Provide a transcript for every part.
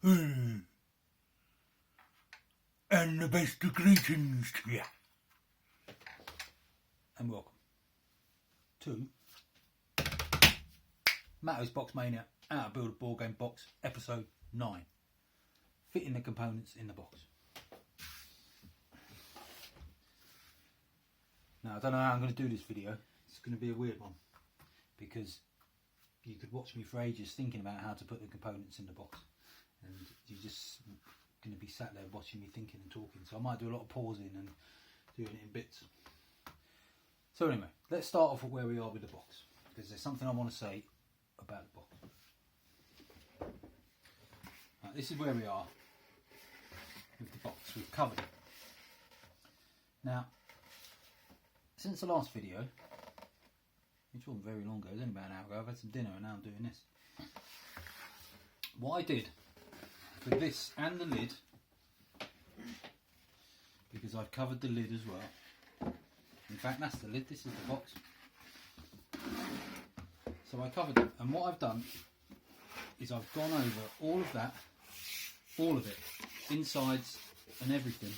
And the best of greetings to you. And welcome to MATTO'S Box Mania, How to Build a Board Game Box, Episode 9. Fitting the components in the box. Now, I don't know how I'm going to do this video. It's going to be a weird one, because you could watch me for ages thinking about how to put the components in the box, and you're just going to be sat there watching me thinking and talking. So I might do a lot of pausing and doing it in bits. So anyway, let's start off with where we are with the box, because there's something I want to say about the box. Right, this is where we are with the box. We've covered it. Now, since the last video, which wasn't very long ago, it was only about an hour ago, I've had some dinner and now I'm doing this. What I did for this and the lid, because I've covered the lid as well. In fact, that's the lid, this is the box. So I covered it, and what I've done is I've gone over all of that, all of it, insides and everything,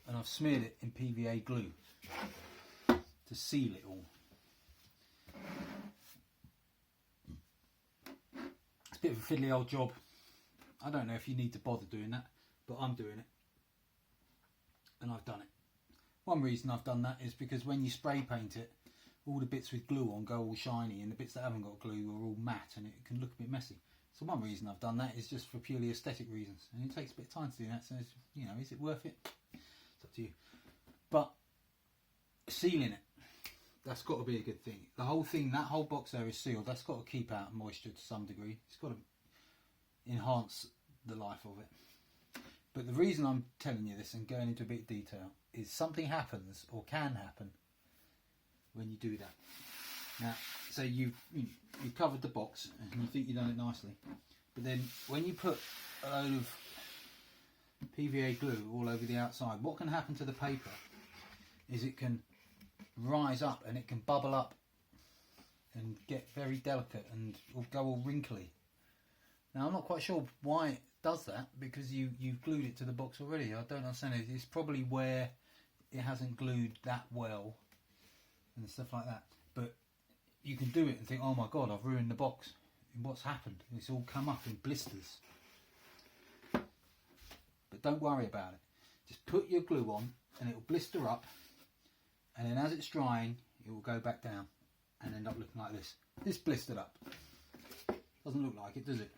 and I've smeared it in PVA glue to seal it all. It's a bit of a fiddly old job. I don't know if you need to bother doing that, but I'm doing it, and I've done it. One reason I've done that is because when you spray paint it, all the bits with glue on go all shiny, and the bits that haven't got glue are all matte, and it can look a bit messy. So one reason I've done that is just for purely aesthetic reasons, and it takes a bit of time to do that. So you know, is it worth it? It's up to you. But sealing it, that's got to be a good thing. The whole thing, that whole box there is sealed. That's got to keep out moisture to some degree. It's got to enhance the life of it. But the reason I'm telling you this and going into a bit of detail is something happens, or can happen, when you do that. Now, so you've covered the box and you think you've done it nicely, but then when you put a load of PVA glue all over the outside, what can happen to the paper is it can rise up and it can bubble up and get very delicate and go all wrinkly. Now, I'm not quite sure why it does that, because you've glued it to the box already. I don't understand it. It's probably where it hasn't glued that well and stuff like that. But you can do it and think, oh my god, I've ruined the box. What's happened? It's all come up in blisters. But don't worry about it. Just put your glue on and it will blister up, and then as it's drying it will go back down and end up looking like this. This blistered up. Doesn't look like it, does it?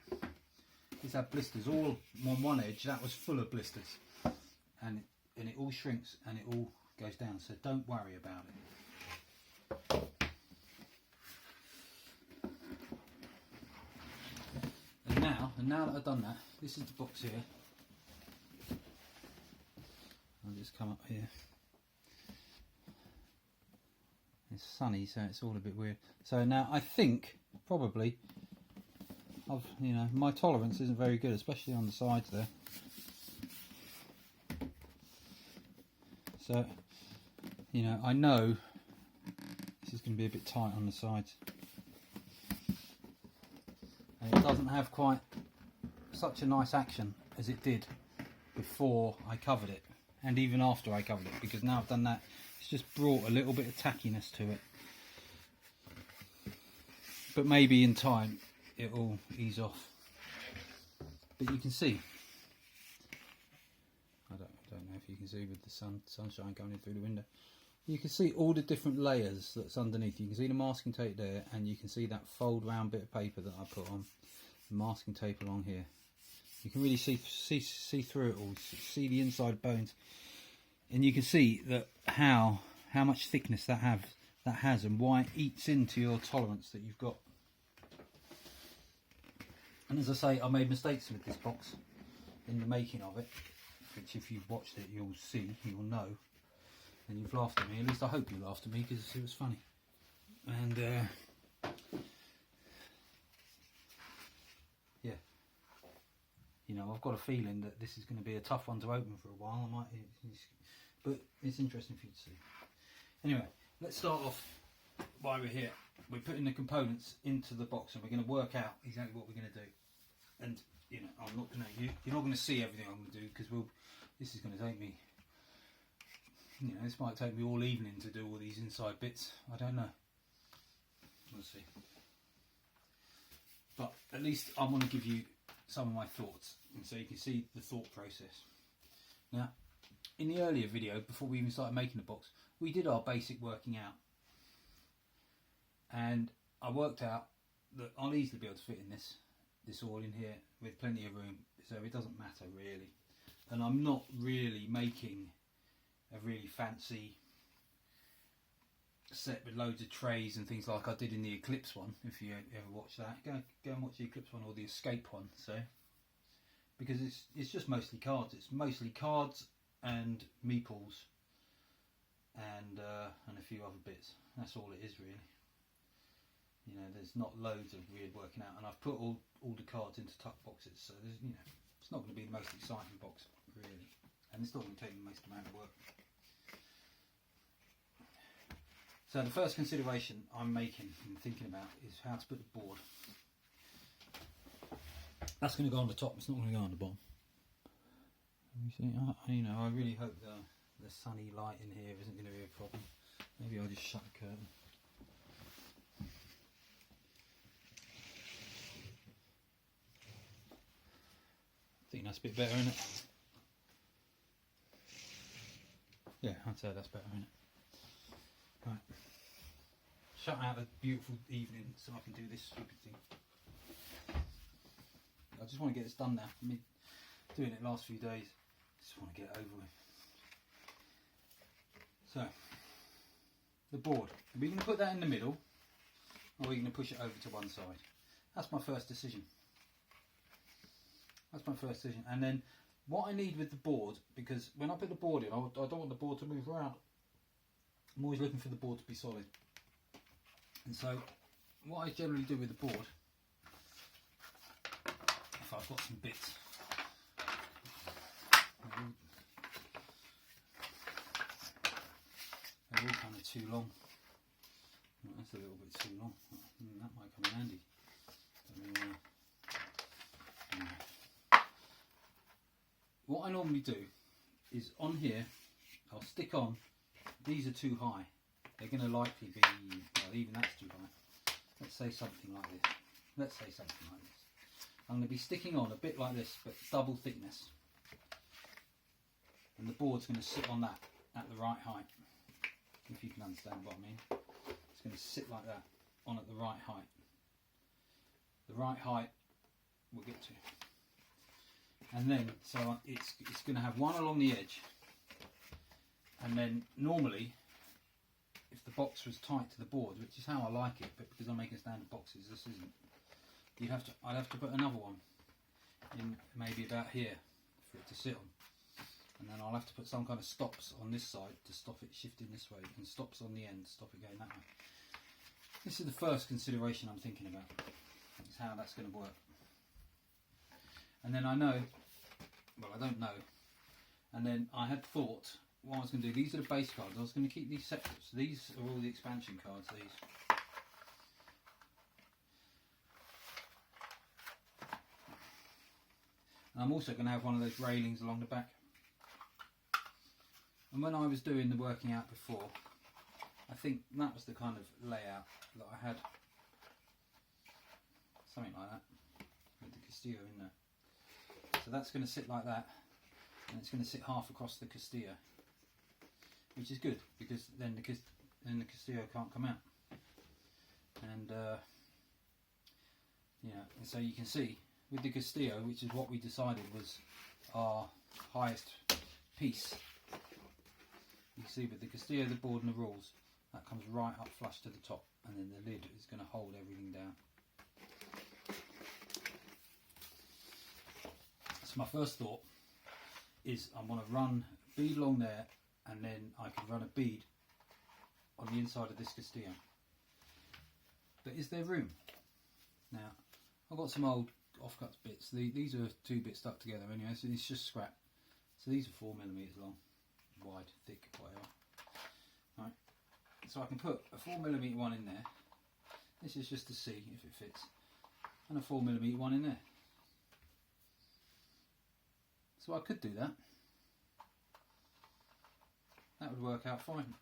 It's had blisters all on one edge. That was full of blisters, and it all shrinks and it all goes down. So don't worry about it. And now that I've done that, this is the box here. I'll just come up here. It's sunny, so it's all a bit weird. So now I think probably my tolerance isn't very good, especially on the sides there. So I know this is going to be a bit tight on the sides, and it doesn't have quite such a nice action as it did before I covered it, and even after I covered it, because now I've done that, it's just brought a little bit of tackiness to it. But maybe in time it will ease off. But you can see, I don't know if you can see with the sunshine going in through the window, you can see all the different layers that's underneath. You can see the masking tape there, and you can see that fold round bit of paper that I put on, the masking tape along here. You can really see through it all, see the inside bones, and you can see that how much thickness that has and why it eats into your tolerance that you've got. And as I say, I made mistakes with this box in the making of it, which if you've watched it you'll know, and you've laughed at me. At least I hope you laughed at me, because it was funny. And yeah, I've got a feeling that this is going to be a tough one to open for a while. But it's interesting for you to see. Anyway, let's start off while we're here. We're putting the components into the box, and we're going to work out exactly what we're going to do. and you know, I'm not gonna. You're not gonna see everything I'm gonna do because this is gonna take me. You know, this might take me all evening to do all these inside bits. I don't know. We'll see. But at least I want to give you some of my thoughts, and so you can see the thought process. Now, in the earlier video, before we even started making the box, we did our basic working out, and I worked out that I'll easily be able to fit in this all in here with plenty of room, so it doesn't matter really. And I'm not really making a really fancy set with loads of trays and things like I did in the Eclipse one. If you ever watched that, go and watch the Eclipse one or the Escape one. So, because it's just mostly cards. It's mostly cards and meeples and a few other bits. That's all it is really. You know, there's not loads of weird working out, and I've put all the cards into tuck boxes. So there's, you know, it's not going to be the most exciting box really, and it's not going to take the most amount of work. So the first consideration I'm making and thinking about is how to put the board. That's going to go on the top, it's not going to go on the bottom. You see, you know, I really hope the sunny light in here isn't going to be a problem. Maybe I'll just shut the curtain. I think that's a bit better, isn't it? Yeah, I'd say that's better, isn't it? Right. Shut out a beautiful evening so I can do this stupid thing. I just want to get this done now. I've been doing it the last few days. Just want to get it over with. So, the board. Are we going to put that in the middle, or are we going to push it over to one side? That's my first decision. That's my first decision. And then what I need with the board, because when I put the board in, I don't want the board to move around. I'm always looking for the board to be solid. And so what I generally do with the board, if I've got some bits, they're all kind of too long. That's a little bit too long. That might come in handy. What I normally do is on here, I'll stick on. These are too high. They're going to likely be, well, even that's too high. Let's say something like this. I'm going to be sticking on a bit like this, but double thickness. And the board's going to sit on that at the right height. If you can understand what I mean. It's going to sit like that, on at the right height. The right height we'll get to. And then, so it's going to have one along the edge. And then normally, if the box was tight to the board, which is how I like it, but because I'm making standard boxes, this isn't. I'd have to put another one in maybe about here for it to sit on, and then I'll have to put some kind of stops on this side to stop it shifting this way, and stops on the end to stop it going that way. This is the first consideration I'm thinking about. Is how that's going to work. And then I know, well, I don't know. And then I had thought what I was going to do. These are the base cards. I was going to keep these separate. So these are all the expansion cards. These. And I'm also going to have one of those railings along the back. And when I was doing the working out before, I think that was the kind of layout that I had. Something like that. With the Castillo in there. So that's going to sit like that. And it's going to sit half across the Castillo. Which is good, because then the Castillo can't come out. And yeah, and so you can see with the Castillo, which is what we decided was our highest piece. You can see with the Castillo, the board and the rules, that comes right up flush to the top, and then the lid is going to hold everything down. So my first thought is I want to run a bead along there, and then I can run a bead on the inside of this Castillo. But is there room? Now, I've got some old offcut bits. These are 2 bits stuck together anyway, so it's just scrap. So these are 4mm long, wide, thick, whatever. Right. So I can put a 4mm one in there. This is just to see if it fits. And a 4mm one in there. So I could do that. That would work out fine.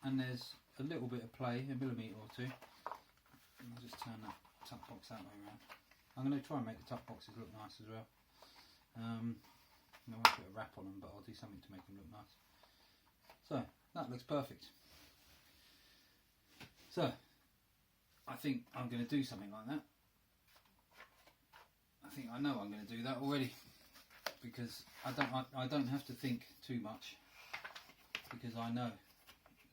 And there's a little bit of play, a millimetre or two. I'll just turn that tuck box that way around. I'm going to try and make the tuck boxes look nice as well. I won't put a wrap on them, but I'll do something to make them look nice. So that looks perfect. So I think I'm going to do something like that. I think I know I'm going to do that already, because I don't have to think too much, because I know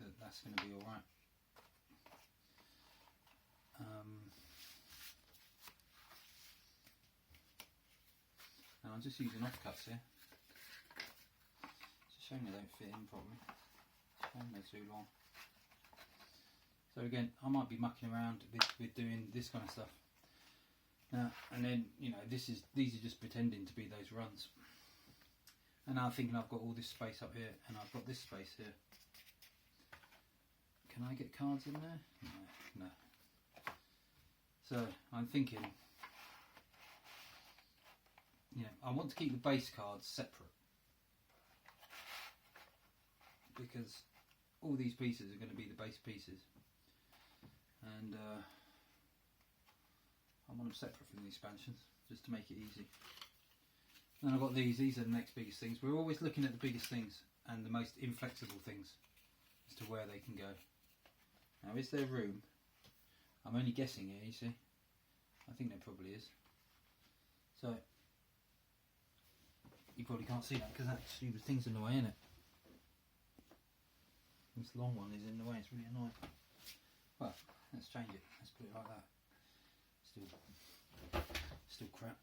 that that's going to be all right. And I'm just using offcuts here. It's a shame they don't fit in properly. It's a shame they're too long. So again, I might be mucking around with doing this kind of stuff. Now, and then, you know, these are just pretending to be those runs. And now I'm thinking I've got all this space up here, and I've got this space here. Can I get cards in there? No. So I'm thinking, you know, I want to keep the base cards separate, because all these pieces are going to be the base pieces, and I want them separate from the expansions, just to make it easy. And then I've got these are the next biggest things. We're always looking at the biggest things and the most inflexible things as to where they can go. Now, is there room? I'm only guessing here, you see. I think there probably is. So, you probably can't see that because actually the thing's in the way, isn't it? This long one is in the way, it's really annoying. Well, let's change it. Let's put it like that. Still crap.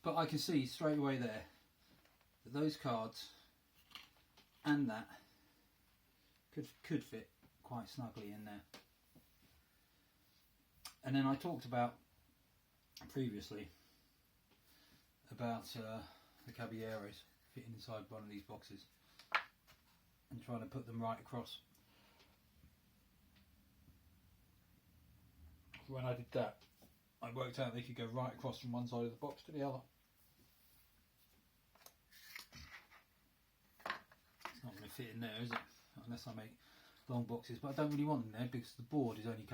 But I can see straight away there that those cards and that could fit quite snugly in there. And then I talked about previously about the caballeros fitting inside one of these boxes and trying to put them right across. When I did that, I worked out they could go right across from one side of the box to the other. It's not going to fit in there, is it? Unless I make long boxes, but I don't really want them there because the board isn't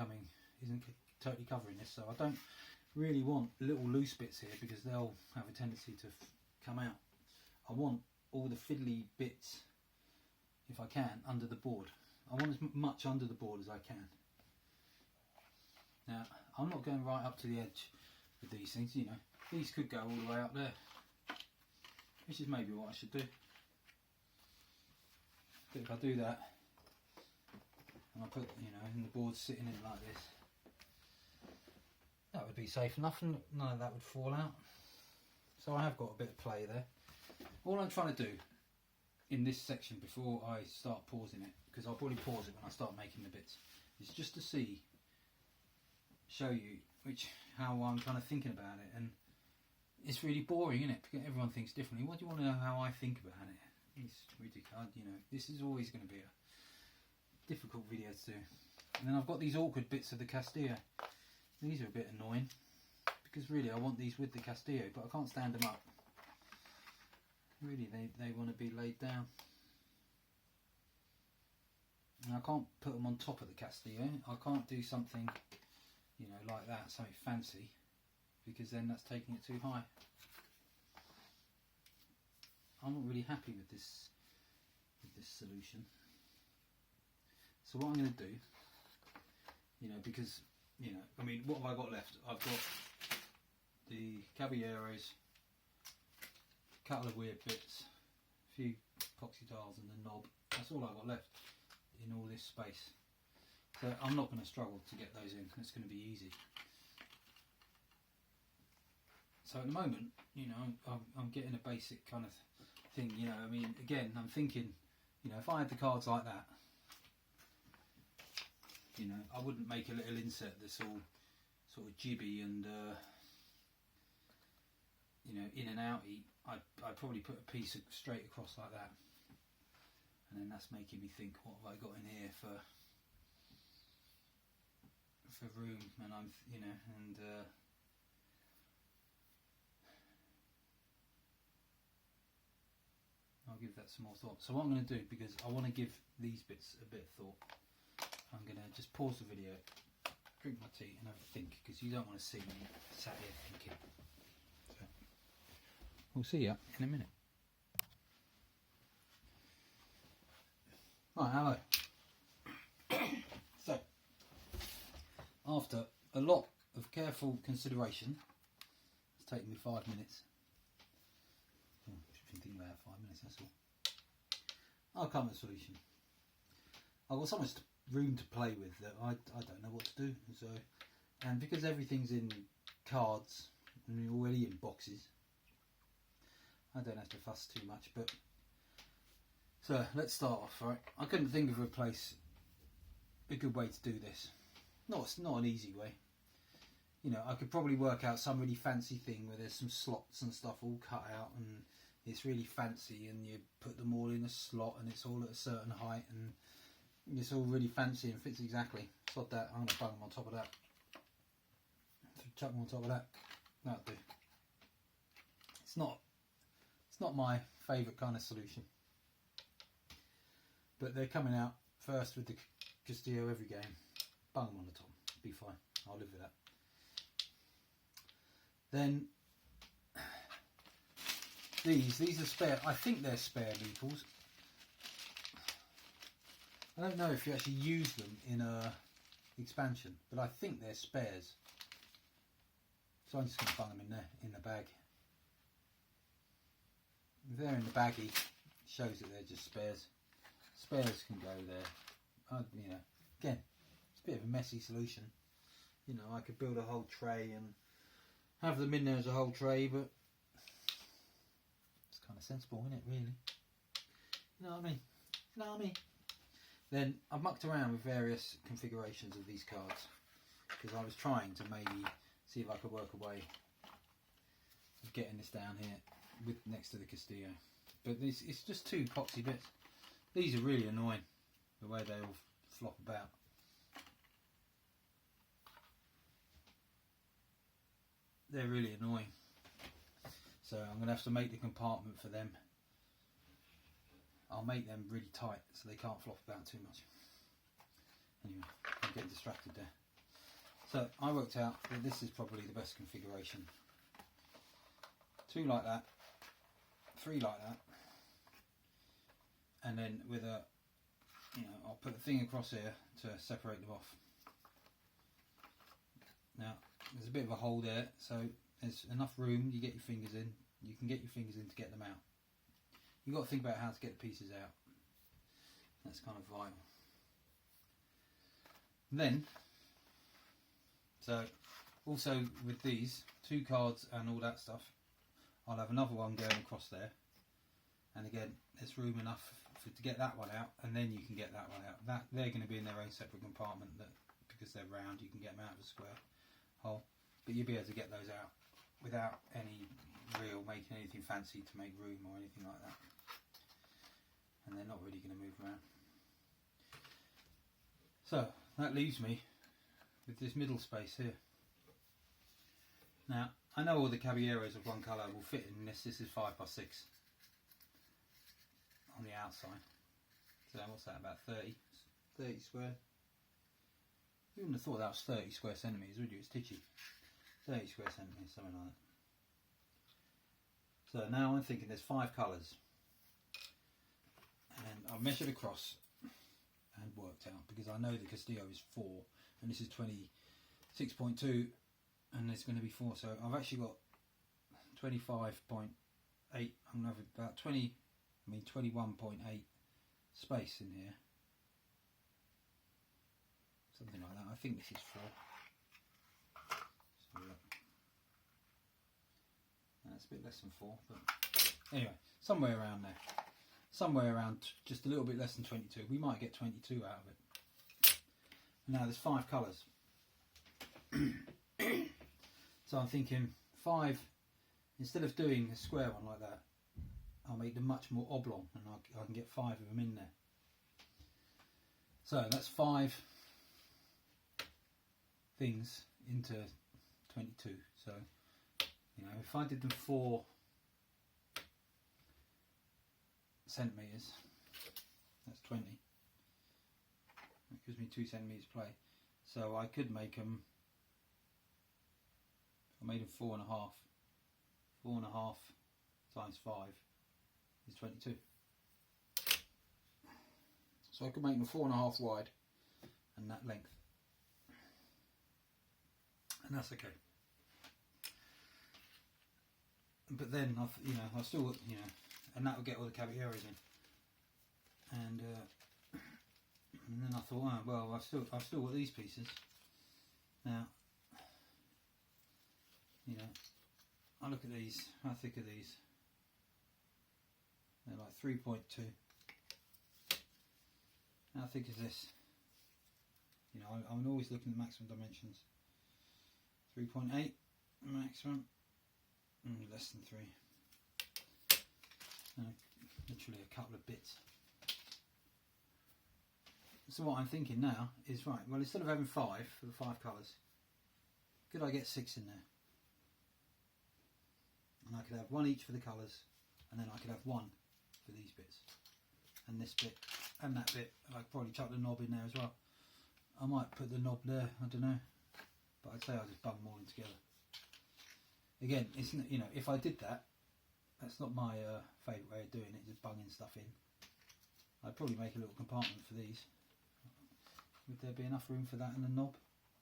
totally covering this, so I don't really want little loose bits here because they'll have a tendency to come out. I want all the fiddly bits, if I can, under the board. I want as much under the board as I can. Now, I'm not going right up to the edge with these things, you know. These could go all the way up there, which is maybe what I should do. But if I do that, and I put, you know, and the board's sitting in like this, that would be safe enough and none of that would fall out. So I have got a bit of play there. All I'm trying to do in this section before I start pausing it, because I'll probably pause it when I start making the bits, is just to show you how I'm kind of thinking about it. And it's really boring, isn't it? Because everyone thinks differently. What do you want to know how I think about it? It's ridiculous, you know. This is always going to be a difficult video to do. And then I've got these awkward bits of the Castillo. These are a bit annoying because really I want these with the Castillo, but I can't stand them up. Really, they want to be laid down. And I can't put them on top of the Castillo. I can't do something, you know, like that, something fancy, because then that's taking it too high. I'm not really happy with this solution. So what I'm going to do, you know, because, you know, I mean, what have I got left? I've got the caballeros, a couple of weird bits, a few epoxy tiles and the knob. That's all I've got left in all this space. So I'm not going to struggle to get those in. It's going to be easy. So at the moment, you know, I'm getting a basic kind of thing, you know. I mean, again, I'm thinking, you know, if I had the cards like that, you know, I wouldn't make a little insert that's all sort of jibby and, you know, in and outy. I'd probably put a piece straight across like that. And then that's making me think, what have I got in here for room? And I'm, you know, and I'll give that some more thought. So what I'm going to do, because I want to give these bits a bit of thought, I'm going to just pause the video, drink my tea and have a think, because you don't want to see me sat here thinking. So, we'll see you in a minute. Right, hello. So, after a lot of careful consideration, it's taken me 5 minutes. I've been thinking about 5 minutes, that's all. I'll come with a solution. I've got so much room to play with that I don't know what to do. So, and because everything's in cards and already in boxes, I don't have to fuss too much. But so let's start off. Right, I couldn't think of a good way to do this. It's not an easy way. You know, I could probably work out some really fancy thing where there's some slots and stuff all cut out and it's really fancy, and you put them all in a slot and it's all at a certain height and it's all really fancy and fits exactly. Sod that, I'm going to bung them on top of that. Chuck them on top of that. That'll do. It's not my favourite kind of solution. But they're coming out first with the Castillo every game. Bung them on the top. Be fine. I'll live with that. Then these are spare. I think they're spare meeples. I don't know if you actually use them in a expansion, but I think they're spares. So I'm just going to bung them in there, in the bag. If they're in the baggie, it shows that they're just spares. Spares can go there. You know, again, it's a bit of a messy solution. You know, I could build a whole tray and have them in there as a whole tray, but it's kind of sensible, isn't it, really? You know what I mean? You know what I mean? Then I've mucked around with various configurations of these cards, because I was trying to maybe see if I could work a way of getting this down here with next to the Castillo. But it's just two poxy bits. These are really annoying, the way they all flop about. They're really annoying. So I'm going to have to make the compartment for them. I'll make them really tight so they can't flop about too much. Anyway, I'm getting distracted there. So I worked out that this is probably the best configuration. 2 like that, 3 like that, and then with a, I'll put a thing across here to separate them off. Now there's a bit of a hole there, so there's enough room. You get your fingers in. You can get your fingers in to get them out. You've got to think about how to get the pieces out. That's kind of vital. Then, so also with these 2 cards and all that stuff, I'll have another one going across there. And again, there's room enough to get that one out, and then you can get that one out. They're going to be in their own separate compartment. That because they're round, you can get them out of a square hole. But you'll be able to get those out without any real making anything fancy to make room or anything like that. And they're not really going to move around. So that leaves me with this middle space here. Now I know all the caballeros of one colour will fit in this. This is 5x6 on the outside. So what's that, about 30 square? You wouldn't have thought that was 30 square centimetres, would you? It's titchy. 30 square centimetres, something like that. So now I'm thinking there's 5 colours. And I've measured across and worked out, because I know the Castillo is 4 and this is 26.2 and there's going to be 4, so I've actually got 25.8. I'm going to have about 21.8 space in here, something like that. I think this is 4. So that's a bit less than 4, but anyway, somewhere around there. Somewhere around just a little bit less than 22. We might get 22 out of it. Now there's 5 colours. So I'm thinking 5, instead of doing a square one like that, I'll make them much more oblong, and I can get 5 of them in there. So that's 5 things into 22. So, if I did them 4 centimetres. That's 20. That gives me 2 centimetres play. So I could make them, I made them 4.5. 4.5 times 5 is 22. So I could make them 4.5 wide and that length. And that's okay. But then I've still got, and that will get all the caballeros in. And then I thought, oh, well, I've still got these pieces. Now, I look at these. How thick are these? They're like 3.2. How thick is this? I'm always looking at maximum dimensions. 3.8 maximum. Less than 3. Literally a couple of bits. So what I'm thinking now is, right, well, instead of having 5 for the 5 colours, could I get 6 in there? And I could have 1 each for the colours, and then I could have 1 for these bits, and this bit, and that bit. I'd probably chuck the knob in there as well. I might put the knob there, I don't know, but I'd say I'll just bung them all in together. Again, it's, if I did that, that's not my favourite way of doing it, just bunging stuff in. I'd probably make a little compartment for these. Would there be enough room for that and the knob?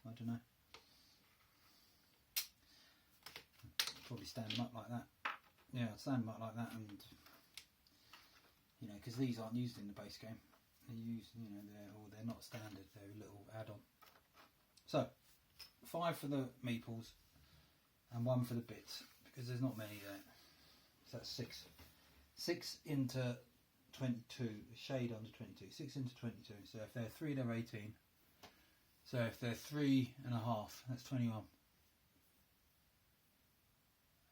I don't know. Probably stand them up like that. Yeah, I'd stand them up like that, and because these aren't used in the base game. They're used, they're not standard. They're a little add-on. So 5 for the meeples and 1 for the bits, because there's not many there. So that's 6. 6 into 22, shade under 22. 6 into 22. So if they're 3, they're 18. So if they're 3.5, that's 21.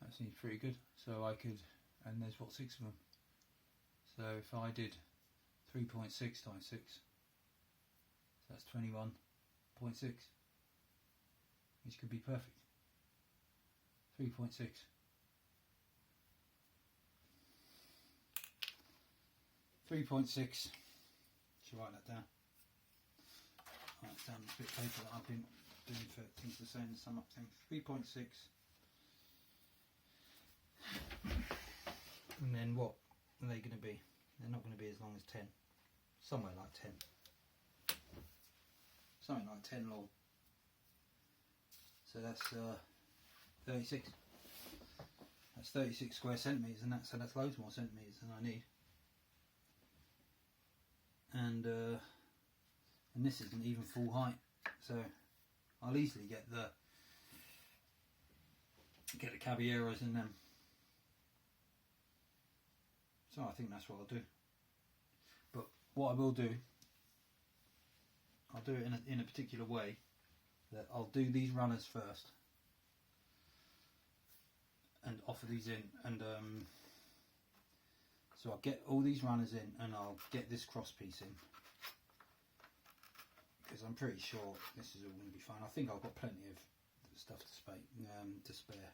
That seems pretty good. So I could, and there's 6 of them. So if I did 3.6 times 6, so that's 21.6, which could be perfect. 3.6. Should write that down. Write down this bit of paper that I've been doing for things to say and sum up things. 3.6. And then what are they going to be? They're not going to be as long as 10. Somewhere like 10. Something like 10 long. So that's 36. That's 36 square centimetres, and that's loads more centimetres than I need. And this isn't even full height, so I'll easily get the caballeros in them. So I think that's what I'll do. But what I will do, I'll do it in a particular way. That I'll do these runners first and offer these in, and so I'll get all these runners in, and I'll get this cross piece in, because I'm pretty sure this is all going to be fine. I think I've got plenty of stuff to spare,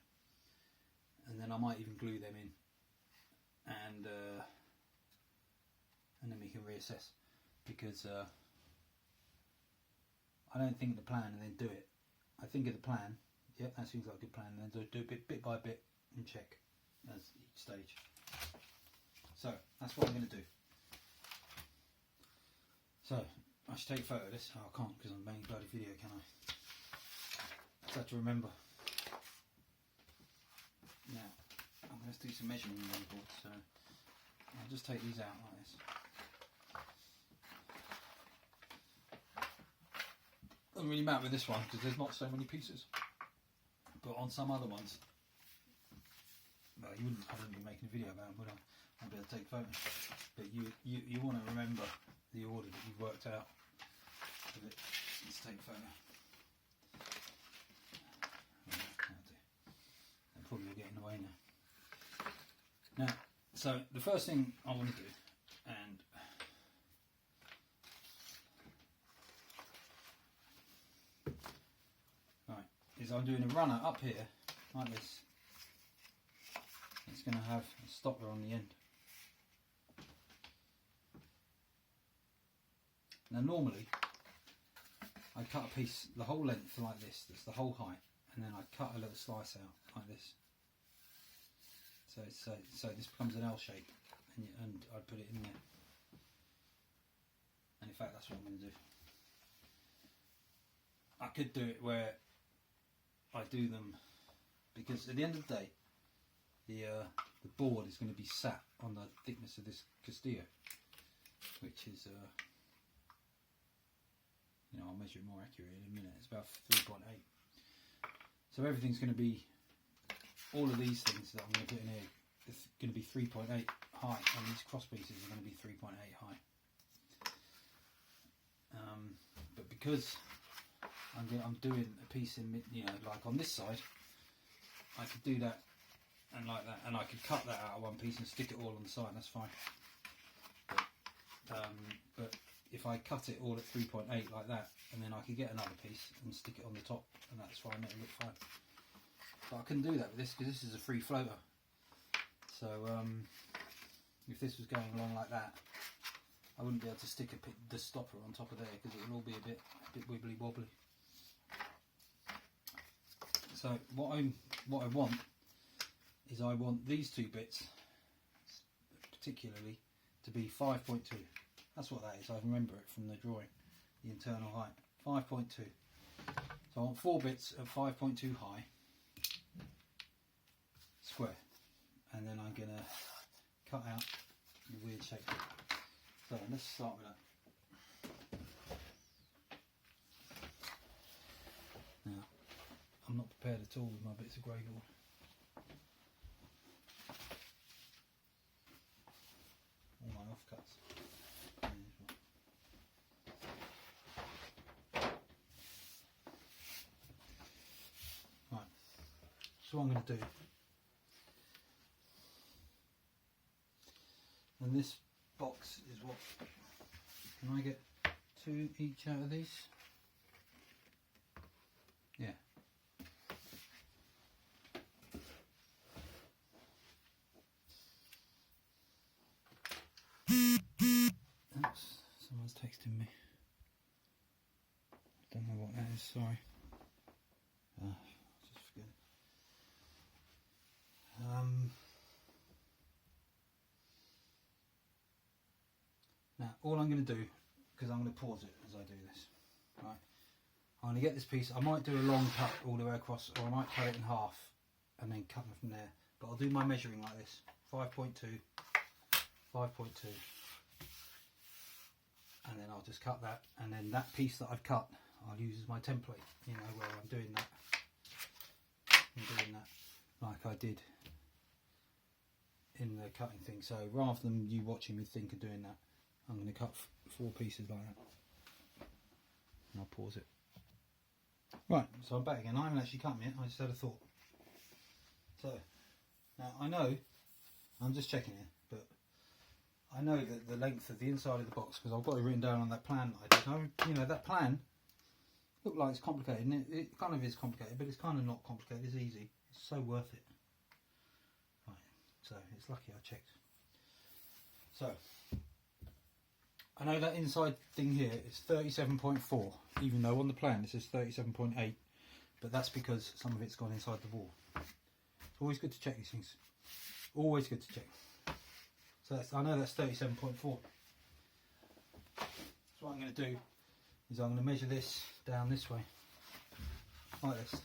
and then I might even glue them in, and then we can reassess, because I don't think of the plan and then do it. I think of the plan, yep, that seems like a good plan, and then do it bit by bit and check as each stage. So that's what I'm going to do. So I should take a photo of this. Oh, I can't, because I'm making a bloody video, can I? I just have to remember. Now I'm going to do some measuring on the board, so I'll just take these out like this. Doesn't really matter with this one because there's not so many pieces, but on some other ones, well, I wouldn't be making a video about them, would I? I'd be able to take photos, but you want to remember the order that you've worked out of it. Let's take a photo. That probably will get in the way now. Now, so the first thing I want to do, and is I'm doing a runner up here like this. It's going to have a stopper on the end. Now normally I cut a piece the whole length like this, that's the whole height, and then I cut a little slice out like this. So this becomes an L shape, and I put it in there. And in fact that's what I'm going to do. I could do it where I do them, because at the end of the day the board is going to be sat on the thickness of this Castillo, which is you know, I'll measure it more accurately in a minute. It's about 3.8. So everything's going to be, all of these things that I'm going to put in here, it's going to be 3.8 high, and these cross pieces are going to be 3.8 high. But because I'm doing a piece in, you know, like on this side, I could do that and like that, and I could cut that out of one piece and stick it all on the side. That's fine. But if I cut it all at 3.8 like that, and then I could get another piece and stick it on the top, and that's fine, it'll look fine. But I couldn't do that with this because this is a free floater. So if this was going along like that, I wouldn't be able to stick the stopper on top of there, because it will all be a bit wibbly wobbly. So what I want is, I want these two bits particularly to be 5.2. That's what that is. I remember it from the drawing, the internal height, 5.2. So I want 4 bits of 5.2 high, square, and then I'm going to cut out the weird shape. So let's start with that. Now, I'm not prepared at all with my bits of grey board. All my offcuts. Right, so what I'm going to do, and this box is what, can I get 2 each out of these? Yeah. Oops, someone's texting me. Don't know what that is, sorry. Just forget it. Now, all I'm going to do, because I'm going to pause it as I do this, right? I'm going to get this piece. I might do a long cut all the way across, or I might cut it in half and then cut them from there. But I'll do my measuring like this: 5.2, 5.2, and then I'll just cut that. And then that piece that I've cut, I'll use as my template. You know, where I'm doing that. Like I did in the cutting thing. So rather than you watching me think of doing that, I'm going to cut 4 pieces like that. And I'll pause it. Right, so I'm back again. I haven't actually cut them yet, I just had a thought. So, now I know, I'm just checking here, but I know that the length of the inside of the box, because I've got it written down on that plan that I did. You know, that plan looked like it's complicated, and it kind of is complicated, but it's kind of not complicated, it's easy. It's so worth it. Right, so it's lucky I checked. So, I know that inside thing here is 37.4, even though on the plan it says 37.8, but that's because some of it's gone inside the wall. It's always good to check these things. Always good to check. So I know that's 37.4. So what I'm going to do is I'm going to measure this down this way, like this,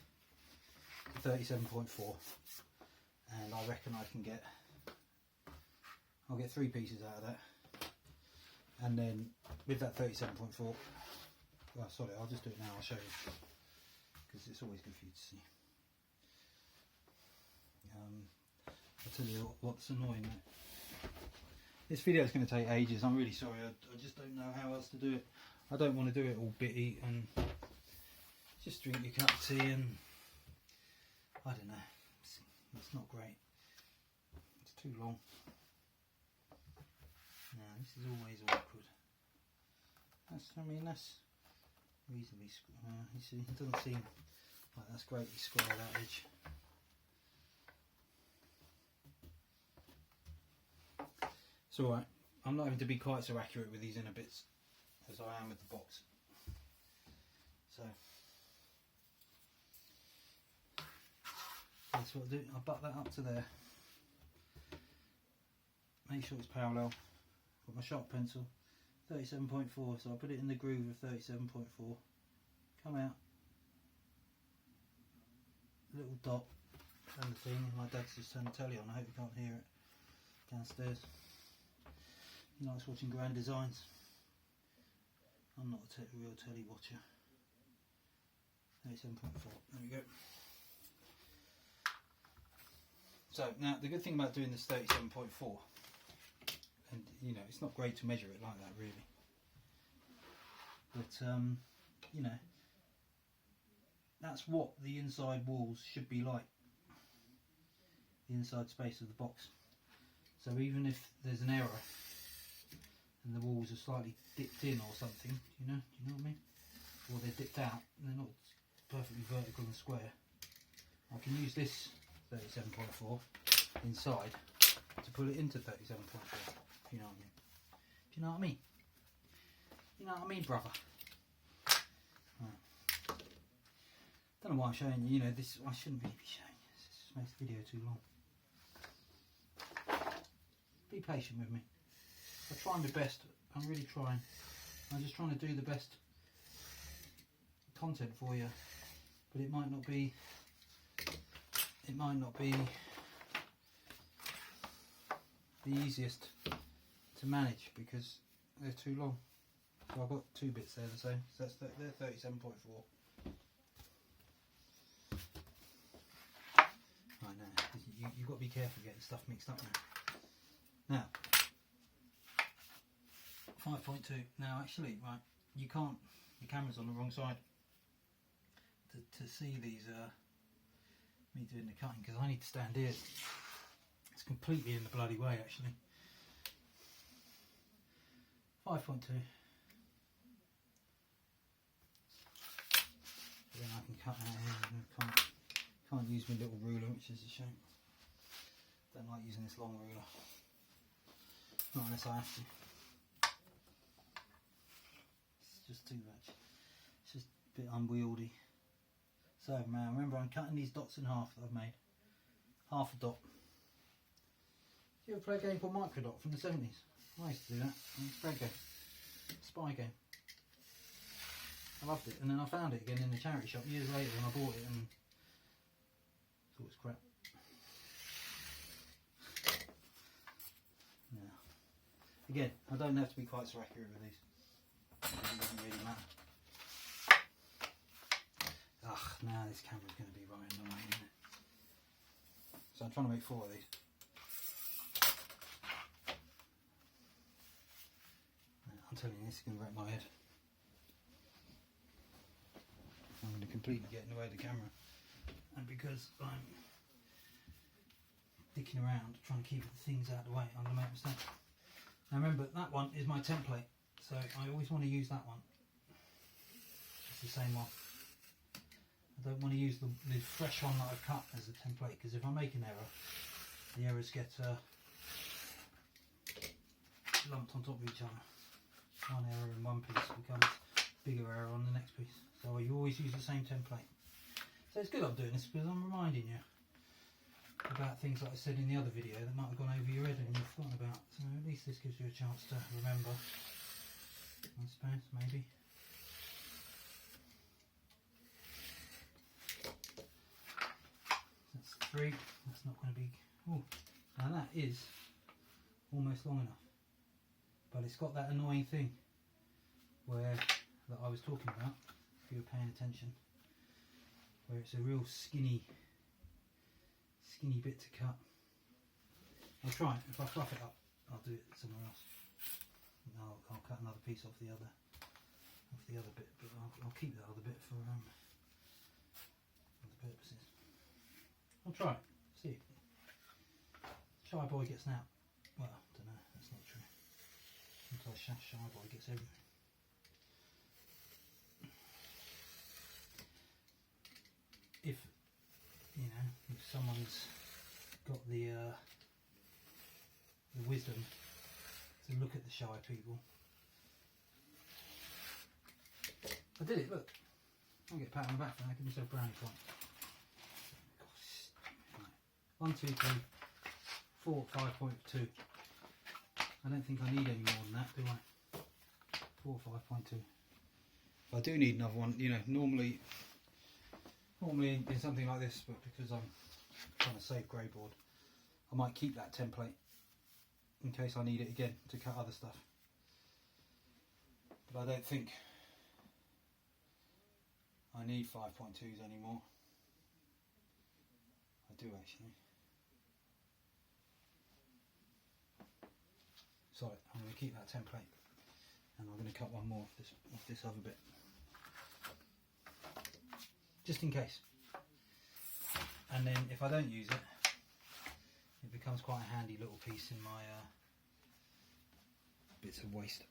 to 37.4, and I reckon I'll get 3 pieces out of that. And then with that 37.4, well, sorry, I'll just do it now, I'll show you, because it's always good for you to see. I'll tell you what's annoying, mate. This video is going to take ages, I'm really sorry, I just don't know how else to do it. I don't want to do it all bitty and just drink your cup of tea, and I don't know, it's not great, it's too long. Now this is always awkward. That's reasonably square. You see, it doesn't seem like that's greatly square, that edge. It's alright. I'm not having to be quite so accurate with these inner bits. as I am with the box. So that's what I do. I butt that up to there. Make sure it's parallel. Got my sharp pencil, 37.4. So I put it in the groove of 37.4. Come out, little dot, and the thing. My dad's just turned the telly on. I hope you can't hear it downstairs. He likes watching Grand Designs. I'm not a real telly watcher. 37.4. There we go. So now the good thing about doing this 37.4, and you know, it's not great to measure it like that really, but you know, that's what the inside walls should be like, the inside space of the box. So even if there's an error and the walls are slightly dipped in or something, you know what I mean, or they're dipped out and they're not perfectly vertical and square, I can use this 37.4 inside to pull it into 37.4. If you know what I mean. Do you know what I mean? You know what I mean, brother? Right. Don't know why I'm showing you. You know, this I shouldn't really be showing you. This just makes the video too long. Be patient with me. I try my best. I'm really trying. I'm just trying to do the best content for you, but it might not be. It might not be the easiest to manage because they're too long. So I've got two bits there the same. So that's they're 37.4. I know. You've got to be careful getting stuff mixed up now. Now, 5.2. Now actually, right, you can't. Your camera's on the wrong side to see these. Me doing the cutting because I need to stand here. It's completely in the bloody way actually. 5.2. Then I can cut out here. Can't use my little ruler, which is a shame. Don't like using this long ruler. Not unless I have to. It's just too much. It's just a bit unwieldy. So now remember, I'm cutting these dots in half that I've made. Half a dot. Did you ever play a game called Microdot from the 70s? I used to do that. On a spread game. Spy game. I loved it. And then I found it again in the charity shop years later and I bought it and thought it was crap. Yeah. Again, I don't have to be quite so accurate with these. It doesn't really matter. Ugh, now this camera's going to be right annoying, isn't it? So I'm trying to make 4 of these. I'm telling you, this is going to wreck my head. I'm going to completely get in the way of the camera. And because I'm dicking around, trying to keep things out of the way, I'm going to make a mistake. Now remember, that one is my template. So I always want to use that one. It's the same one. I don't want to use the fresh one that I've cut as a template because if I make an error, the errors get lumped on top of each other. One error in one piece becomes a bigger error on the next piece. So you always use the same template. So it's good I'm doing this because I'm reminding you about things like I said in the other video that might have gone over your head and you've forgotten about. So at least this gives you a chance to remember, I suppose, maybe. That's 3. That's not going to be. Oh, now that is almost long enough, but it's got that annoying thing where that I was talking about. If you were paying attention, where it's a real skinny bit to cut. I'll try it. If I fluff it up, I'll do it somewhere else. And I'll cut another piece off the other bit, but I'll keep that other bit for other purposes. I'll try it, see. Shy boy gets an out. Well, I don't know, that's not true. Sometimes shy boy gets everything. If, you know, if someone's got the wisdom to look at the shy people I did it, look. I'll get a pat on the back for that, give myself brownie points. 1, 2, 3, 4, 5.2. I don't think I need any more than that, do I? 4, 5.2. If I do need another one, you know, normally in something like this, but because I'm trying to save grey board, I might keep that template in case I need it again to cut other stuff. But I don't think I need 5.2s anymore. I do actually. So I'm going to keep that template, and I'm going to cut one more off this other bit, just in case. And then if I don't use it, it becomes quite a handy little piece in my bits of waste.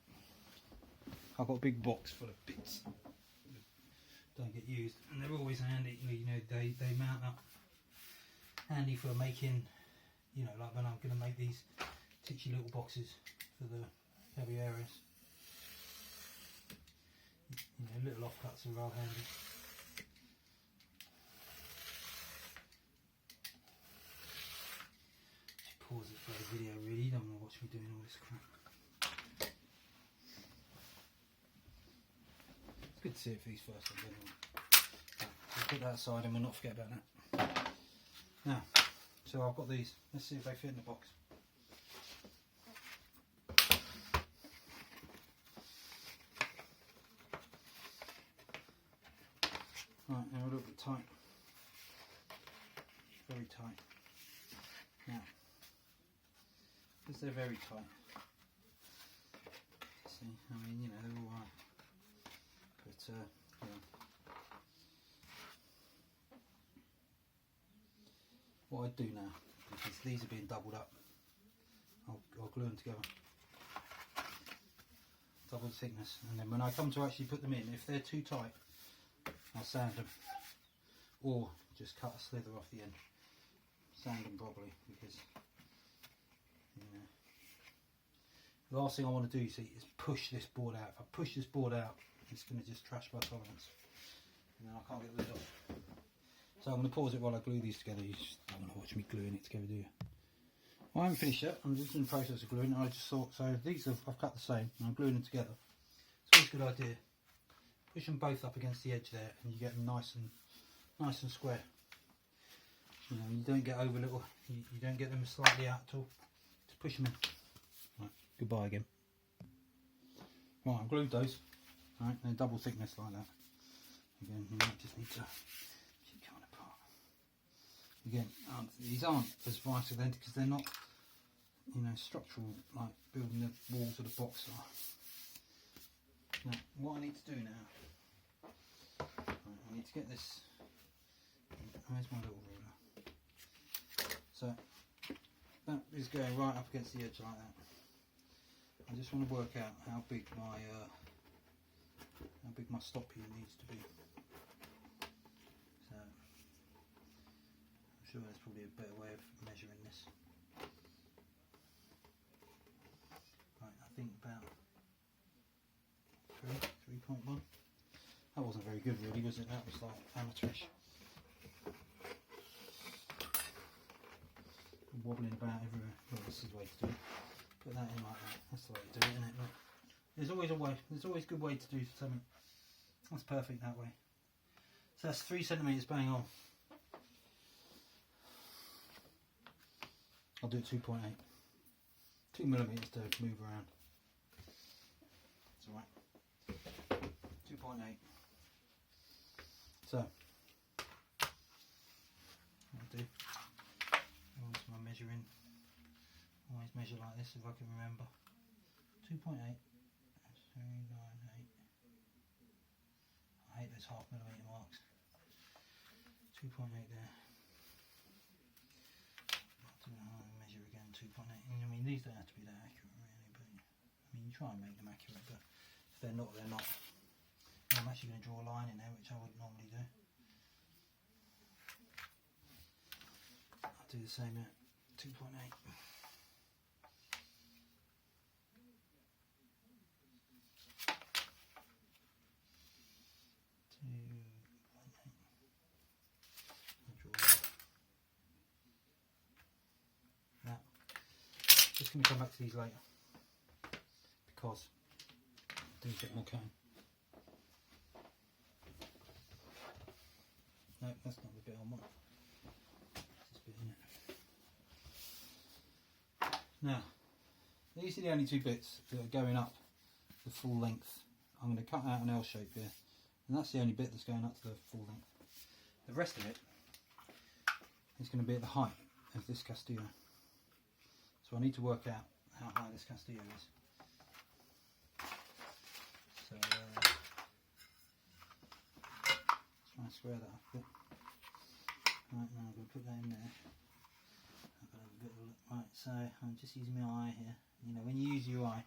I've got a big box full of bits that don't get used, and they're always handy. You know, they mount up handy for making, you know, like when I'm going to make these titchy little boxes for the heavy areas. You know, little offcuts are rather handy. Just pause it for the video, really. You don't want to watch me doing all this crap. It's good to see it for these first ones anyway. Right, so put that aside and we'll not forget about that. Now, so I've got these. Let's see if they fit in the box. Right, they're a little bit tight. Very tight. Now, because they're very tight, see, I mean, you know, they're all right. But, you know, what I'd do now, because these are being doubled up, I'll glue them together. Double the thickness, and then when I come to actually put them in, if they're too tight, I'll sand them, or just cut a slither off the end. Sand them properly, because, you know, the last thing I want to do, you see, is push this board out. If I push this board out, it's going to just trash my tolerance, and then I can't get rid of it. So I'm going to pause it while I glue these together. You just don't want to watch me gluing it together, do you? Well, I haven't finished yet. I'm just in the process of gluing. I just thought, so these I've cut the same, and I'm gluing them together. It's always a good idea. Push them both up against the edge there, and you get them nice and square. You know, you don't get over little. You don't get them slightly out at all. Just push them in. Right. Goodbye again. Right, I've glued those. Right, they're double thickness like that. Again, you just need to keep coming apart. Again, these aren't as vital then because they're not, you know, structural like building the walls of the box are. Now, what I need to do now, I need to get this. Where's my little ruler? So that is going right up against the edge like that. I just want to work out how big my stop here needs to be. So I'm sure there's probably a better way of measuring this. Right, I think about 3.1. That wasn't very good really, was it? That was like amateurish. Wobbling about everywhere. Well, this is the way to do it. Put that in like that. That's the way to do it, isn't it? Look. There's always a way. There's always a good way to do something. That's perfect that way. So that's 3 centimetres bang on. I'll do it 2.8. 2 millimetres to move around. It's alright. 2.8. So, what I'll do, once my measuring, always measure like this if I can remember. 2.8. 398. I hate those half millimetre marks. 2.8 there. I'll measure again 2.8. I mean, these don't have to be that accurate really, but I mean, you try and make them accurate, but if they're not, they're not. I'm actually going to draw a line in there, which I wouldn't normally do. I'll do the same at 2.8. Now, just going to come back to these later because I do a bit more cone. No, that's not the bit I want. This bit in it. Now, these are the only two bits that are going up the full length. I'm going to cut out an L shape here, and that's the only bit that's going up to the full length. The rest of it is going to be at the height of this Castillo. So I need to work out how high this Castillo is. So try and square that up a bit. Right, now I'm going to put that in there. I've got a bit of a look. Right, so I'm just using my eye here. You know, when you use your eye,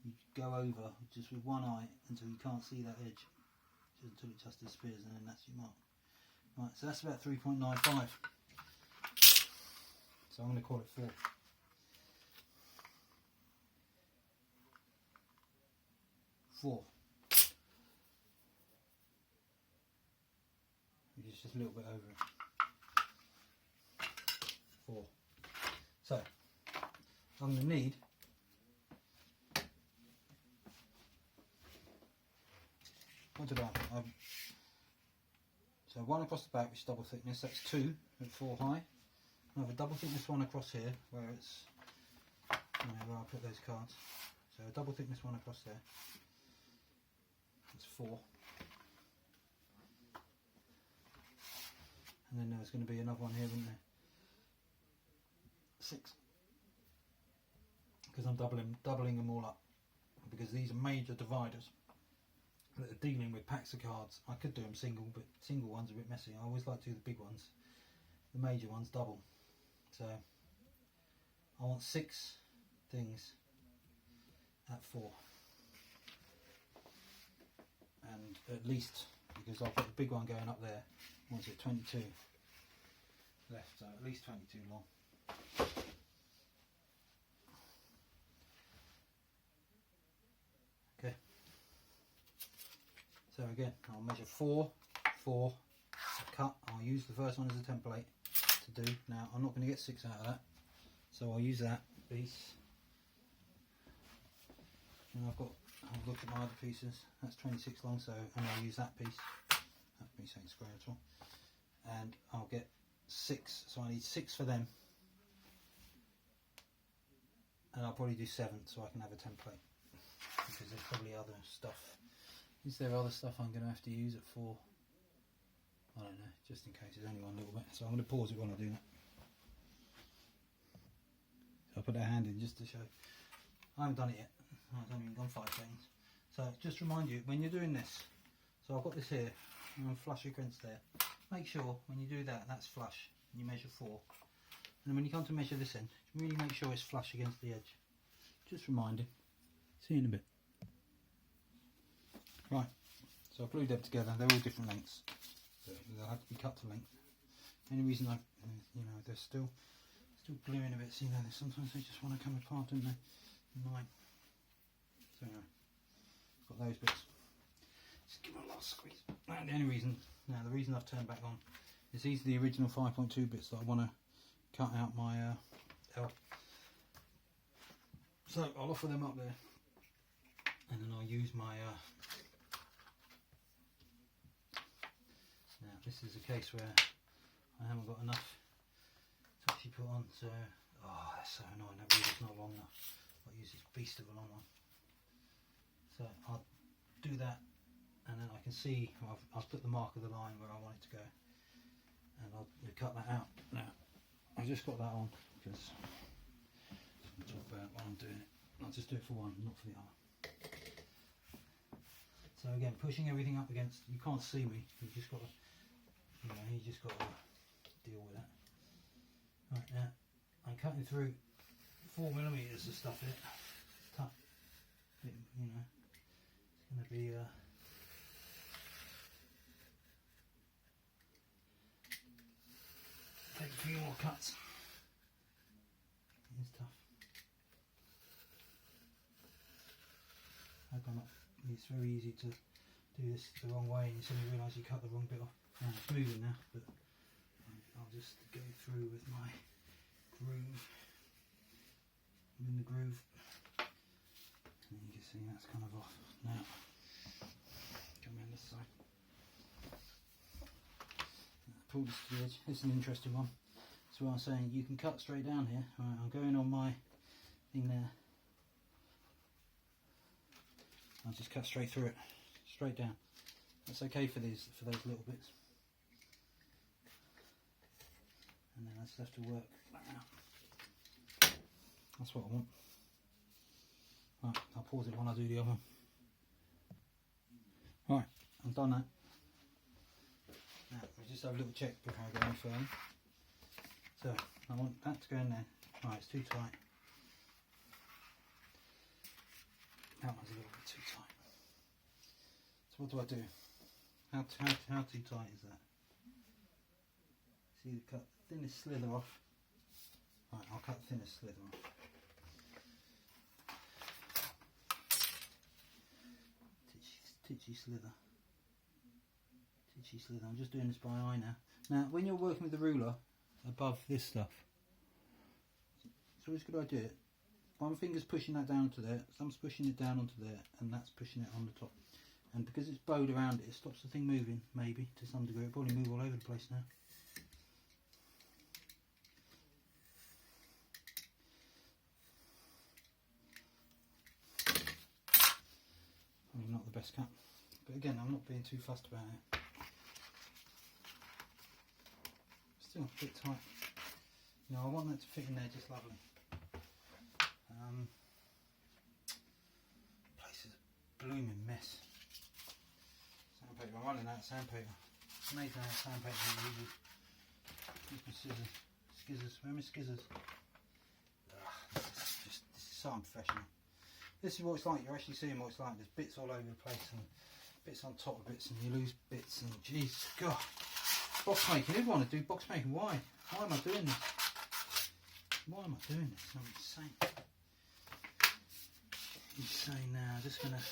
you go over just with one eye until you can't see that edge, until it just disappears, and then that's your mark. Right, so that's about 3.95. So I'm going to call it 4. Which is just a little bit over it. 4. So I'm going to need what did I have? So one across the back, which is double thickness. That's 2 at 4 high. I have a double thickness one across here, where it's where I put those cards. So a double thickness one across there. That's 4. And then there's going to be another one here, isn't there? 6. Because I'm doubling them all up. Because these are major dividers that are dealing with packs of cards. I could do them single, but single ones are a bit messy. I always like to do the big ones. The major ones double. So I want 6 things at 4. And at least, because I've got the big one going up there, once at 22 left, so at least 22 long. Okay. So again, I'll measure 4, 4, cut. I'll use the first one as a template to do. Now I'm not going to get 6 out of that, so I'll use that piece. And I'll look at my other pieces. That's 26 long, so and I'll use that piece. That piece ain't square at all. And I'll get 6, so I need 6 for them. And I'll probably do 7 so I can have a template. Because there's probably other stuff. Is there other stuff I'm going to have to use at 4? I don't know, just in case there's only one little bit. So I'm going to pause it while I do that. So I'll put that hand in just to show. I haven't done it yet. I've only gone 5 seconds. So just remind you, when you're doing this, so I've got this here, and I'm flush against there. Make sure when you do that, that's flush, and you measure 4. And then when you come to measure this end, really make sure it's flush against the edge. Just reminding. See you in a bit. Right, so I've glued them together. They're all different lengths. So they'll have to be cut to length. The only reason they're still gluing a bit. See, now sometimes they just want to come apart, don't they? 9. So anyway, got those bits. Just give them a last squeeze. And the only reason, the reason I've turned back on is these are the original 5.2 bits that I want to cut out my L. So I'll offer them up there, and then I'll use my. Now this is a case where I haven't got enough to actually put on. So that's so annoying. That reader's not long enough. I'll use this beast of a long one. So I'll do that, and then I can see I've put the mark of the line where I want it to go, and I'll cut that out. Now I've just got that on because I'm talk about while I'm doing it. I'll just do it for one, not for the other. So again, pushing everything up against. You can't see me. You've just got to, you just got to deal with that. Right now, I'm cutting through 4mm of stuff here. Tough. It's going to be take a few more cuts. It's tough. It's very easy to do this the wrong way and you suddenly realise you cut the wrong bit off. Now it's moving now, but I'll just go through with my groove. I'm in the groove. And you can see that's kind of off. Now, come around this side. Pull this to the edge. This is an interesting one. So what I'm saying, you can cut straight down here. Right, I'm going on my thing there. I'll just cut straight through it, straight down. That's okay for those little bits. And then I just have to work that out. That's what I want. Right, I'll pause it when I do the other one. Right, I've done that. Now, we just have a little check before I go any further. So, I want that to go in there. Right, it's too tight. That one's a little bit too tight. So what do I do? How too tight is that? See, cut the thinnest slither off. Right, I'll cut the thinnest slither off. Titchy slither. Titchy slither. I'm just doing this by eye now. Now, when you're working with the ruler above this stuff, it's always a good idea. One finger's pushing that down to there, some's pushing it down onto there, and that's pushing it on the top. And because it's bowed around it, it stops the thing moving, maybe, to some degree. It'll probably move all over the place now. Probably not the best cut. But again, I'm not being too fussed about it. Still a bit tight. You know, I want that to fit in there just lovely. Place is a blooming mess. Sandpaper, I'm running out of sandpaper. It's amazing how sandpaper uses. Use my scissors. Skizzers, where are my skizzers? This is so unprofessional. This is what it's like, you're actually seeing what it's like. There's bits all over the place and bits on top of bits and you lose bits and jeez, God. Box making, who'd want to do box making? Why? Why am I doing this? Why am I doing this? I'm insane. Insane now. I'm just going to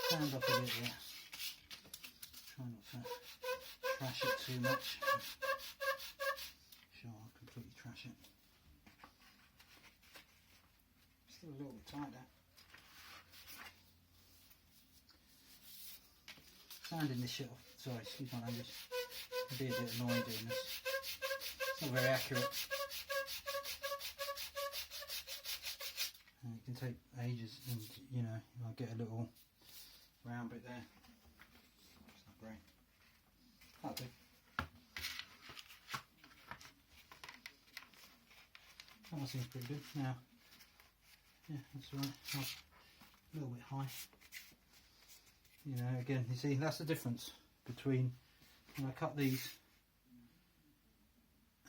stand up a bit here. Try not to trash it too much. Sure, I'll completely trash it. Still a little bit tight there. Sanding this shit off. Sorry, excuse my language. It'd be a bit annoying doing this. It's not very accurate. And it can take ages and, you know, I'll get a little round bit there. It's not great. That'll do. That one seems pretty good. Now, yeah, that's alright. A little bit high. You know, again, you see, that's the difference between when I cut these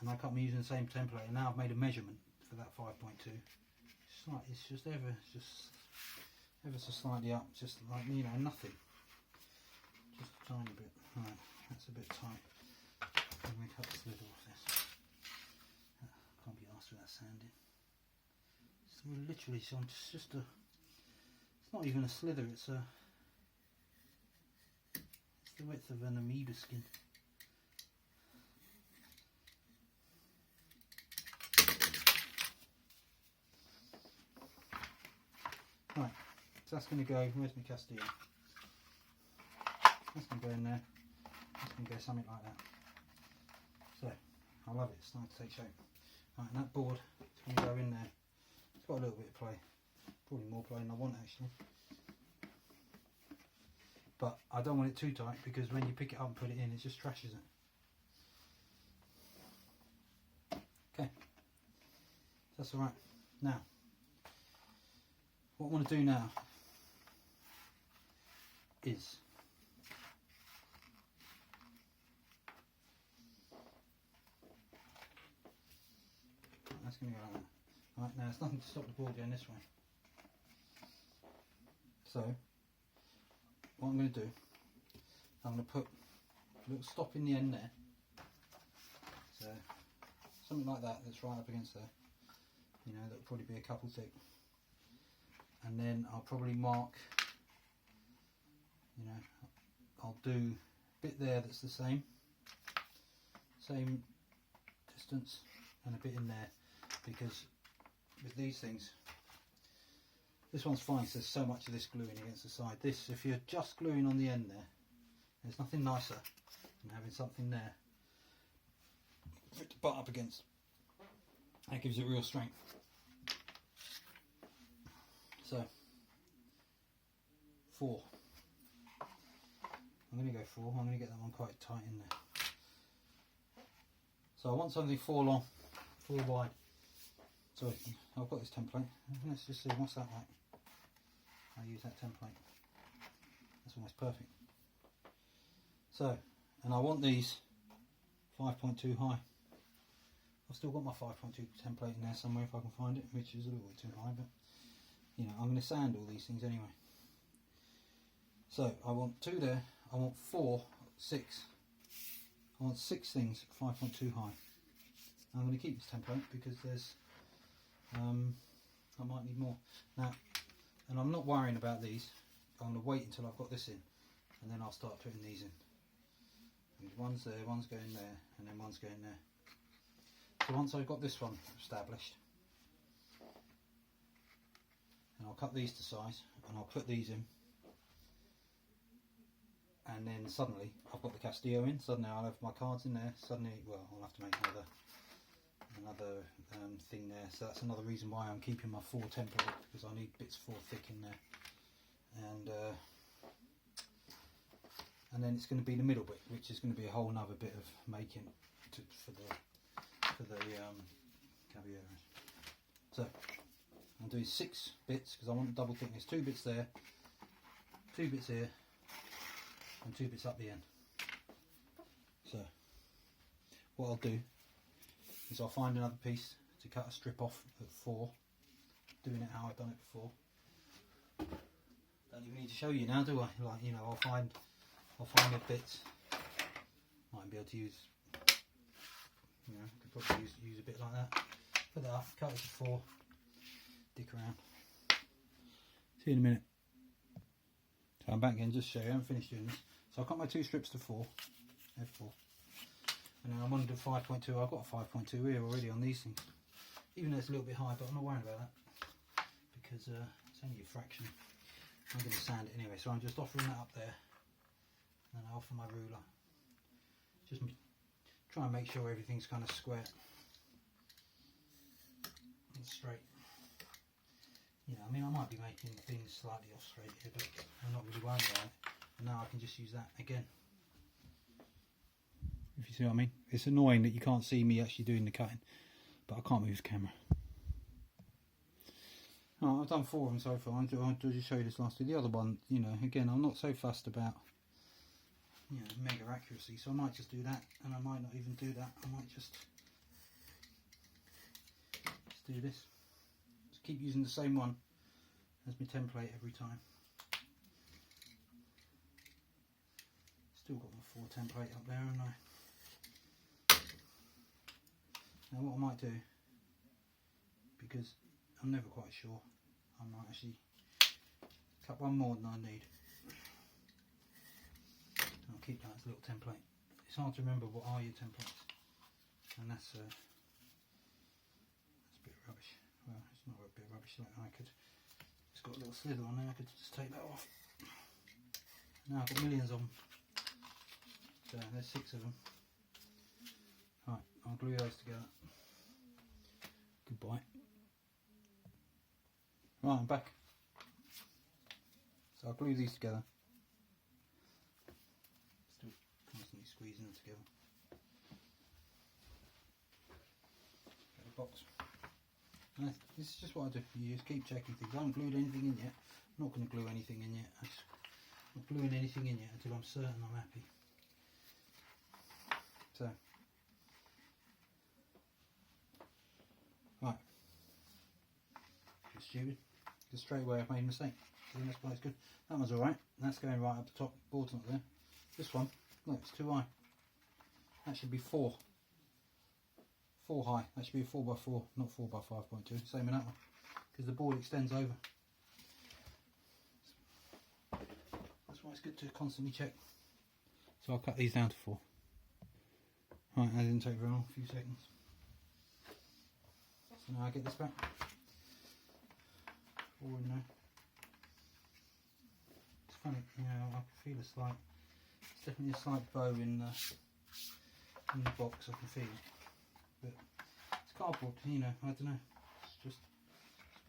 and I cut them using the same template, and now I've made a measurement for that 5.2. It's just ever so slightly up, just like, you know, nothing. Just a tiny bit. Right, that's a bit tight. I'm going to cut the slither off this. Can't be asked without sanding. It's literally, so it's just a. It's not even a slither. It's the width of an amoeba skin. Right, so that's going to go, where's my Castile? That's going to go in there, that's going to go something like that. So, I love it, it's starting to take shape. Right, and that board is going to go in there. It's got a little bit of play, probably more play than I want actually. But I don't want it too tight because when you pick it up and put it in, it just trashes it. Okay, that's alright. Now, what I want to do now is that's going to go like that. Right, now there's nothing to stop the board going this way. So what I'm going to do, I'm going to put a little stop in the end there. So something like that that's right up against there. You know, that'll probably be a couple thick. And then I'll probably mark you know, I'll do a bit there that's the same distance, and a bit in there, because with these things, this one's fine, so there's so much of this gluing against the side. This, if you're just gluing on the end there, there's nothing nicer than having something there for it to butt up against. That gives it real strength. So 4. I'm going to go 4. I'm going to get that one quite tight in there. So I want something 4 long, 4 wide. So I've got this template. Let's just see what's that like. I'll use that template. That's almost perfect. So, and I want these 5.2 high. I've still got my 5.2 template in there somewhere if I can find it, which is a little bit too high, but you know, I'm going to sand all these things anyway. So I want 2 there. I want 4, 6. I want 6 things 5.2 high. I'm going to keep this template because there's I might need more now, and I'm not worrying about these. I'm going to wait until I've got this in, and then I'll start putting these in. And one's there, one's going there, and then one's going there. So once I've got this one established, and I'll cut these to size, and I'll put these in, and then suddenly I've got the Castillo in. Suddenly I'll have my cards in there. Suddenly, well, I'll have to make another thing there. So that's another reason why I'm keeping my 4 template, because I need bits 4 thick in there, and then it's going to be the middle bit, which is going to be a whole nother bit of making for the Caballeros. So I'm doing 6 bits because I want double thickness. 2 bits there, 2 bits here, and 2 bits up the end. So what I'll do is I'll find another piece to cut a strip off at 4, doing it how I've done it before. Don't even need to show you now, do I? Like, you know, I'll find a bit. Might be able to use, you know, could probably use a bit like that. Put that up, cut it to 4, dick around. See you in a minute. So I'm back again, just to show you, I haven't finished doing this. So I've cut my 2 strips to 4, F4. And then I'm on to 5.2. I've got a 5.2 here already on these things. Even though it's a little bit high, but I'm not worried about that, because it's only a fraction. I'm going to sand it anyway, so I'm just offering that up there. And I offer my ruler. Just try and make sure everything's kind of square and straight. You know, I mean, I might be making things slightly off straight here, but I'm not really worried about it. And now I can just use that again. If you see what I mean. It's annoying that you can't see me actually doing the cutting, but I can't move the camera. Oh, I've done 4 of them so far. I'll just show you this last two. The other one, you know, again, I'm not so fussed about, you know, mega accuracy, so I might just do that, and I might not even do that. I might just do this. Just keep using the same one as my template every time. Still got my 4 template up there, haven't I? Now what I might do, because I'm never quite sure, I might actually cut one more than I need. I'll keep that as a little template. It's hard to remember what are your templates, and that's a bit rubbish. Well, it's not a bit rubbish. Like I could, it's got a little slither on there. I could just take that off. Now I've got millions of them. So there's 6 of them. Right, I'll glue those together. Goodbye. Right, I'm back. So I'll glue these together. Still constantly squeezing them together. Get the box. And this is just what I do. You just keep checking things. I haven't glued anything in yet. I'm not going to glue anything in yet. I'm not gluing anything in yet until I'm certain I'm happy. So, right. It's stupid. Because straight away I've made a mistake. I think that's why it's good. That one's alright. That's going right up the top. Board's not there. This one, look, it's too high. That should be 4. 4 high. That should be a 4x4, not 4x5.2. Same in that one. Because the board extends over. That's why it's good to constantly check. So I'll cut these down to 4. Right, that didn't take very long, a few seconds. So now I get this back. 4 in there. It's funny, you know, I can feel it's definitely a slight bow in the box, I can feel it. But it's cardboard, you know, I don't know. It's just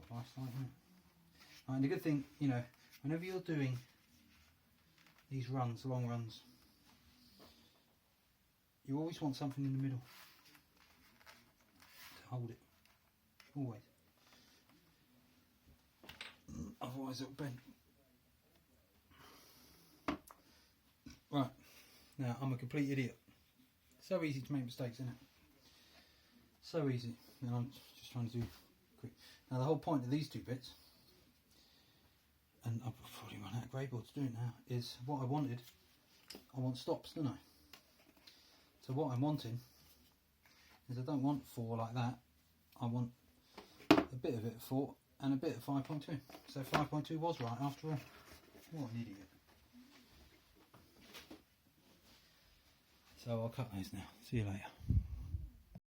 what life's like, isn't it? Right, and the good thing, you know, whenever you're doing these runs, long runs, you always want something in the middle to hold it, always. Otherwise it'll bend. Right, now I'm a complete idiot. So easy to make mistakes, isn't it? So easy. And I'm just trying to do quick. Now the whole point of these 2 bits, and I've already run out of grey board to do it now, is what I wanted. I want stops, don't I? So what I'm wanting is I don't want 4 like that. I want a bit of it at 4 and a bit at 5.2. So 5.2 was right after all. What an idiot. So I'll cut those now. See you later.